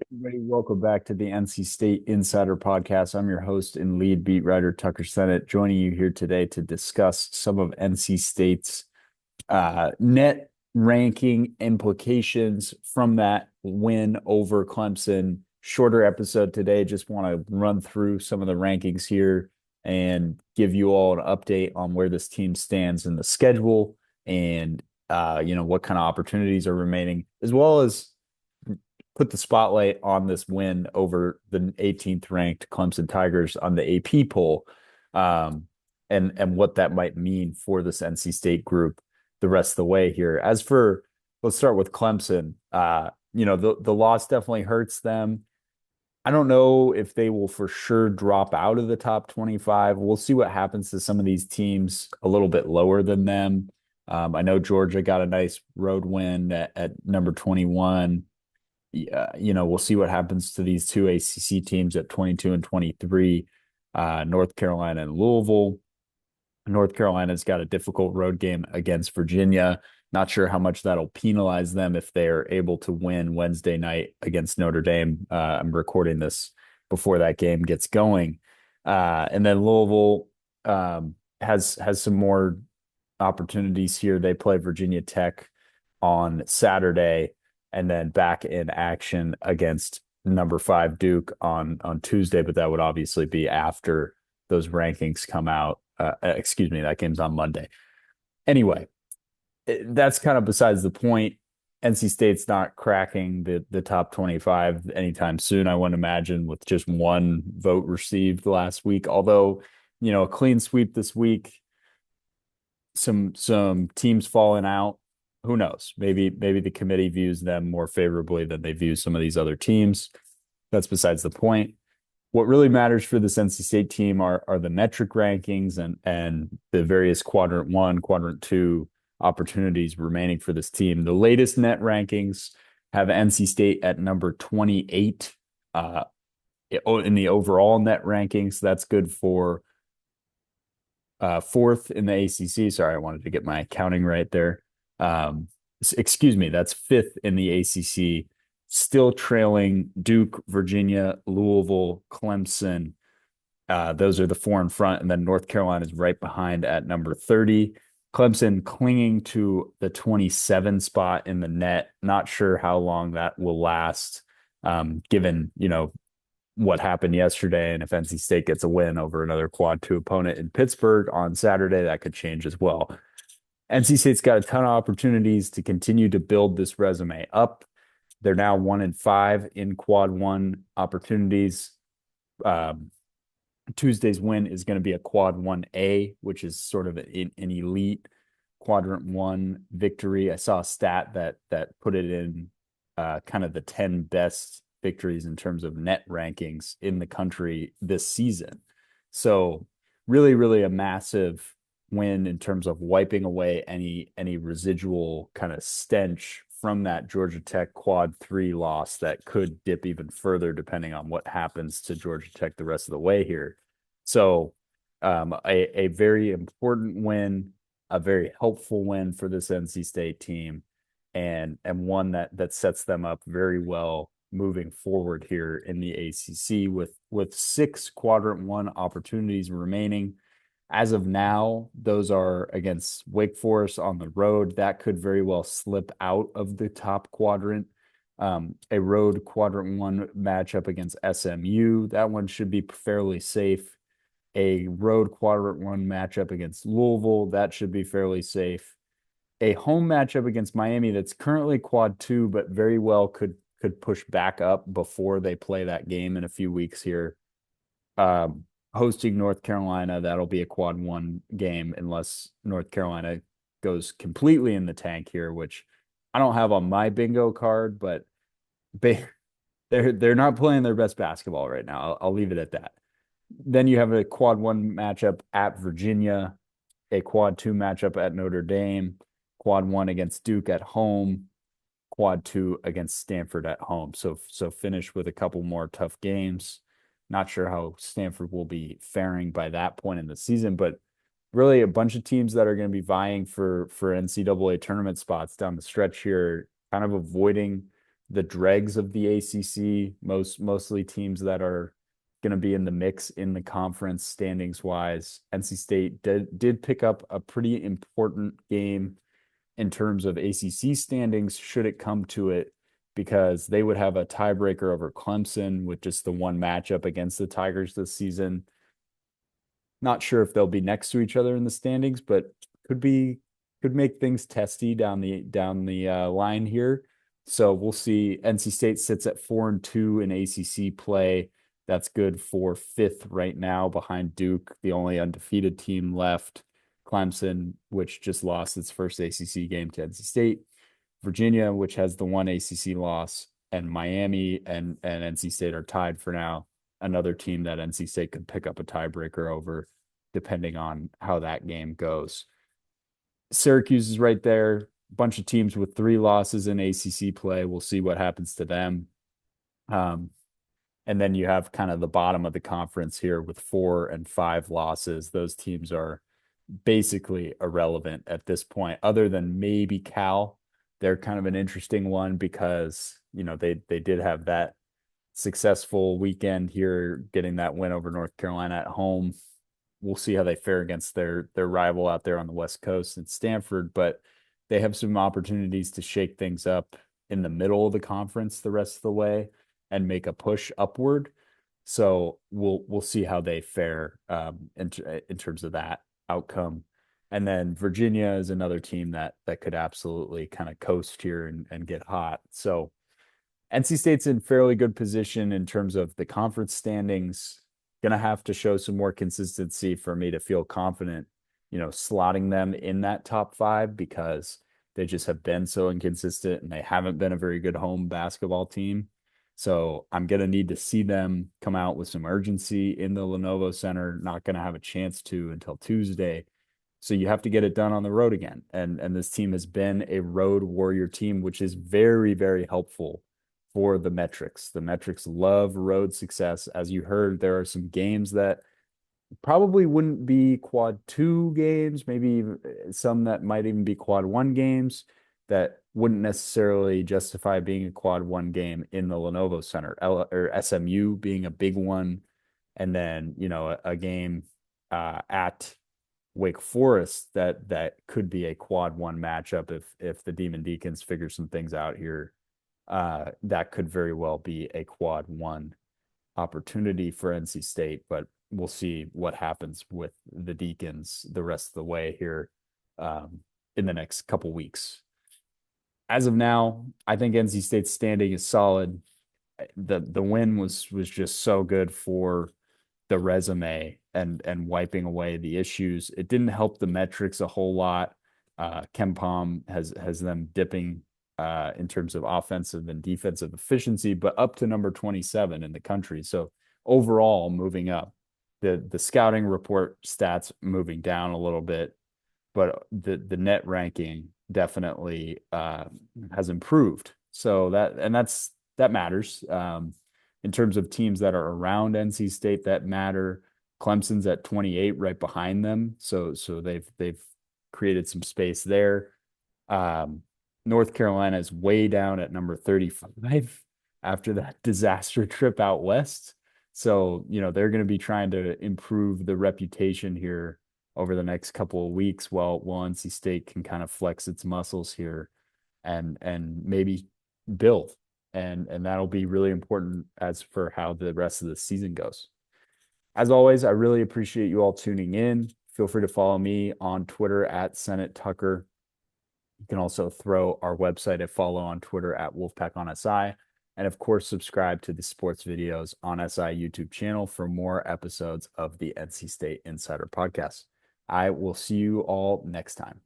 Everybody, welcome back to the NC State Insider Podcast. I'm your host and lead beat writer, Tucker Sennett, joining you here today to discuss some of NC State's net ranking implications from that win over Clemson. Shorter episode today. Just want to run through some of the rankings here and give you all an update on where this team stands in the schedule and what kind of opportunities are remaining, as well as put the spotlight on this win over the 18th ranked Clemson Tigers on the AP poll, and what that might mean for this NC State group the rest of the way here. As for, let's start with Clemson. The loss definitely hurts them. I don't know if they will for sure drop out of the top 25. We'll see what happens to some of these teams a little bit lower than them. I know Georgia got a nice road win at number 21. Yeah, we'll see what happens to these two ACC teams at 22 and 23, North Carolina and Louisville. North Carolina's got a difficult road game against Virginia. Not sure how much that'll penalize them if they're able to win Wednesday night against Notre Dame. I'm recording this before that game gets going. And then Louisville has some more opportunities here. They play Virginia Tech on Saturday and then back in action against number 5 Duke on Tuesday, but that would obviously be after those rankings come out. Excuse me, that game's on Monday. Anyway, that's kind of besides the point. NC State's not cracking the top 25 anytime soon, I wouldn't imagine, with just one vote received last week. Although, a clean sweep this week, some teams falling out. Who knows? Maybe the committee views them more favorably than they view some of these other teams. That's besides the point. What really matters for this NC State team are the metric rankings and the various quadrant 1, quadrant 2 opportunities remaining for this team. The latest net rankings have NC State at number 28 in the overall net rankings. That's good for fourth in the ACC. Sorry, I wanted to get my accounting right there. Excuse me, that's fifth in the ACC, still trailing Duke, Virginia, Louisville, Clemson. Those are the 4 in front, and then North Carolina is right behind at number 30. Clemson clinging to the 27 spot in the net. Not sure how long that will last, given, what happened yesterday. And if NC State gets a win over another quad 2 opponent in Pittsburgh on Saturday, that could change as well. NC State's got a ton of opportunities to continue to build this resume up. They're now 1-5 in quad 1 opportunities. Tuesday's win is going to be a quad 1A, which is sort of an elite quadrant 1 victory. I saw a stat that put it in kind of the 10 best victories in terms of net rankings in the country this season. So really, really a massive win in terms of wiping away any residual kind of stench from that Georgia Tech quad 3 loss that could dip even further depending on what happens to Georgia Tech the rest of the way here. So a very important win, a very helpful win for this NC State team, and one that sets them up very well moving forward here in the ACC with 6 quadrant 1 opportunities remaining. As of now, those are against Wake Forest on the road. That could very well slip out of the top quadrant. A road quadrant 1 matchup against SMU. That one should be fairly safe. A road quadrant 1 matchup against Louisville. That should be fairly safe. A home matchup against Miami that's currently quad 2, but very well could push back up before they play that game in a few weeks here. Hosting North Carolina, that'll be a quad 1 game unless North Carolina goes completely in the tank here, which I don't have on my bingo card, but they're not playing their best basketball right now. I'll leave it at that. Then you have a quad 1 matchup at Virginia, a quad 2 matchup at Notre Dame, quad 1 against Duke at home, quad 2 against Stanford at home. So finish with a couple more tough games. Not sure how Stanford will be faring by that point in the season, but really a bunch of teams that are going to be vying for NCAA tournament spots down the stretch here, kind of avoiding the dregs of the ACC, mostly teams that are going to be in the mix in the conference standings wise. NC State did pick up a pretty important game in terms of ACC standings, should it come to it, because they would have a tiebreaker over Clemson with just the one matchup against the Tigers this season. Not sure if they'll be next to each other in the standings, but could make things testy down the line here. So we'll see. NC State sits at 4-2 in ACC play. That's good for fifth right now behind Duke, the only undefeated team left. Clemson, which just lost its first ACC game to NC State. Virginia, which has the one ACC loss, and Miami and NC State are tied for now. Another team that NC State could pick up a tiebreaker over, depending on how that game goes. Syracuse is right there. Bunch of teams with 3 losses in ACC play. We'll see what happens to them. And then you have kind of the bottom of the conference here with 4 and 5 losses. Those teams are basically irrelevant at this point, other than maybe Cal. They're kind of an interesting one because, they did have that successful weekend here, getting that win over North Carolina at home. We'll see how they fare against their rival out there on the West Coast in Stanford, but they have some opportunities to shake things up in the middle of the conference the rest of the way and make a push upward. So we'll see how they fare in terms of that outcome. And then Virginia is another team that could absolutely kind of coast here and get hot. So NC State's in fairly good position in terms of the conference standings. Going to have to show some more consistency for me to feel confident, slotting them in that top 5, because they just have been so inconsistent and they haven't been a very good home basketball team. So I'm going to need to see them come out with some urgency in the Lenovo Center. Not going to have a chance to until Tuesday. So you have to get it done on the road again. And this team has been a road warrior team, which is very, very helpful for the metrics. The metrics love road success. As you heard, there are some games that probably wouldn't be quad 2 games, maybe some that might even be quad 1 games that wouldn't necessarily justify being a quad 1 game in the Lenovo Center, or SMU being a big one. And then, a game at Wake Forest that could be a quad 1 matchup if the Demon Deacons figure some things out here. That could very well be a quad 1 opportunity for NC State, but we'll see what happens with the Deacons the rest of the way here in the next couple weeks. As of now, I think NC State's standing is solid. The win was just so good for the resume and wiping away the issues. It didn't help the metrics a whole lot. KenPom has them dipping in terms of offensive and defensive efficiency, but up to number 27 in the country. So overall, moving up. The scouting report stats moving down a little bit, but the net ranking definitely has improved. So that matters. In terms of teams that are around NC State that matter, Clemson's at 28 right behind them. So they've created some space there. North Carolina is way down at number 35 after that disaster trip out west. So, they're going to be trying to improve the reputation here over the next couple of weeks while NC State can kind of flex its muscles here and maybe build. And that'll be really important as for how the rest of the season goes. As always, I really appreciate you all tuning in. Feel free to follow me on Twitter at Senate Tucker. You can also throw our website a follow on Twitter at Wolfpack on SI. And of course, subscribe to the sports videos on SI YouTube channel for more episodes of the NC State Insider Podcast. I will see you all next time.